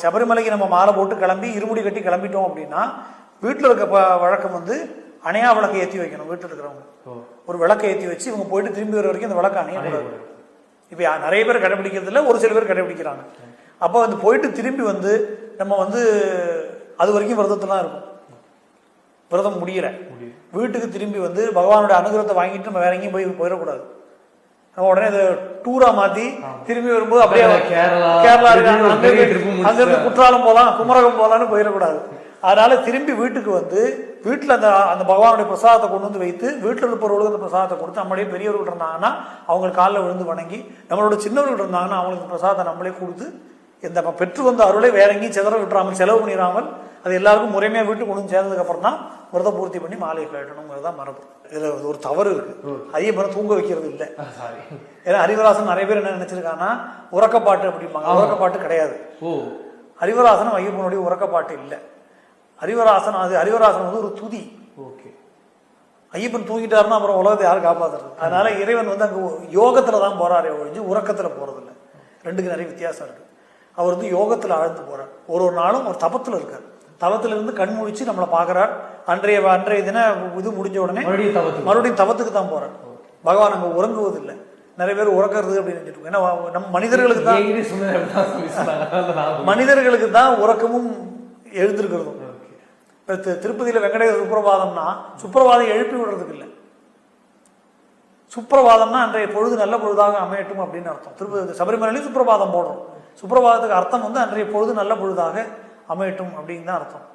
சபரிமலைக்கு நம்ம மாலை போட்டு கிளம்பி இருமுடி கட்டி கிளம்பிட்டோம் அப்படின்னா வீட்டில் இருக்க வழக்கம் வந்து அணையா விளக்கை ஏற்றி வைக்கணும். வீட்டில் இருக்கிறவங்க ஒரு விளக்கை ஏற்றி வச்சு இவங்க போயிட்டு திரும்பி வர வரைக்கும் அந்த விளக்கு அணையக்கூடாது. இப்போ நிறைய பேர் கடைபிடிக்கிறது இல்லை, ஒரு சில பேர் கடைபிடிக்கிறாங்க. அப்போ வந்து போயிட்டு திரும்பி வந்து நம்ம வந்து அது வரைக்கும் விரதத்துலாம் இருக்கும். விரதம் முடியல வீட்டுக்கு திரும்பி வந்து பகவானுடைய அனுகிரகத்தை வாங்கிட்டு நம்ம வேற எங்கேயும் போயிடக்கூடாது. நம்ம உடனே இதை டூரா மாத்தி திரும்பி வரும்போது அப்படியே கேரளா அங்கிருந்து குற்றாலம் போகலாம், குமரகம் போகலான்னு போயிடக்கூடாது. அதனால திரும்பி வீட்டுக்கு வந்து வீட்டில் அந்த பகவானுடைய பிரசாதத்தை கொண்டு வந்து வைத்து வீட்டில் இருப்பவர்களுக்கு அந்த பிரசாதத்தை கொடுத்து நம்மளுடைய பெரியவர்கள் இருந்தாங்கன்னா அவங்களுக்கு காலில் விழுந்து வணங்கி, நம்மளோட சின்னவர்கள் இருந்தாங்கன்னா அவங்களுக்கு பிரசாதத்தை நம்மளே கொடுத்து இந்த பெற்று வந்த அருளை வேற எங்கேயும் செதற விட்டுறாமல் செலவு பண்ணிடாமல் அது எல்லாருக்கும் முறைமையாக வீட்டுக்கு கொண்டு வந்து சேர்ந்ததுக்கு அப்புறம் தான் விரத பூர்த்தி பண்ணி மாலையை கட்டணுங்கிறது தான் மரபு. இதில் ஒரு தவறு இருக்கு. ஐயப்பனை தூங்க வைக்கிறது இல்லை. ஏன்னா ஹரிவராசன் நிறைய பேர் என்ன நினைச்சிருக்காங்கன்னா உறக்கப்பாட்டு அப்படிம்பாங்க. உறக்கப்பாட்டு கிடையாது. ஹரிவராசனம் ஐயப்பனுடைய உறக்கப்பாட்டு இல்லை. ஹரிவராசன் வந்து ஒரு துதி. ஐயப்பன் தூங்கிட்டாருன்னா அப்புறம் உலகத்தை யாரும் காப்பாத்துறது. அதனால இறைவன் வந்து அங்கே யோகத்துல தான் போறாரே ஒழிஞ்சு உறக்கத்துல போறதில்லை. ரெண்டுக்கு நிறைய வித்தியாசம் இருக்கு. அவர் வந்து யோகத்துல ஆழ்ந்து போறார். ஒரு நாளும் ஒரு தபத்துல இருக்கார். தவத்துல இருந்து கண் முழிச்சு நம்மளை பாக்குறார். அன்றைய தினம் இது முடிஞ்ச உடனே மறுபடியும் தவத்துக்கு தான் போறார். பகவான் அங்க உறங்குவது இல்லை. நிறைய பேர் உறக்கிறது அப்படின்னு நினைச்சிட்டு. ஏன்னா நம்ம மனிதர்களுக்கு தான் உறக்கமும் எழுந்திருக்கிறதும். இப்ப திருப்பதியில வெங்கடேஸ்வர சுப்பிரபாதம்னா சுப்பிரபாதம் எழுப்பி விடுறதுக்கு இல்லை. சுப்பிரபாதம்னா அன்றைய பொழுது நல்ல பொழுதாக அமையட்டும் அப்படின்னு அர்த்தம். திருப்பதி சபரிமலையிலும் சுப்பிரபாதம் போடுறோம். சுப்பிரபாதத்துக்கு அர்த்தம் வந்து அன்றைய பொழுது நல்ல பொழுதாக அமையட்டும் அப்படின்னு தான் அர்த்தம்.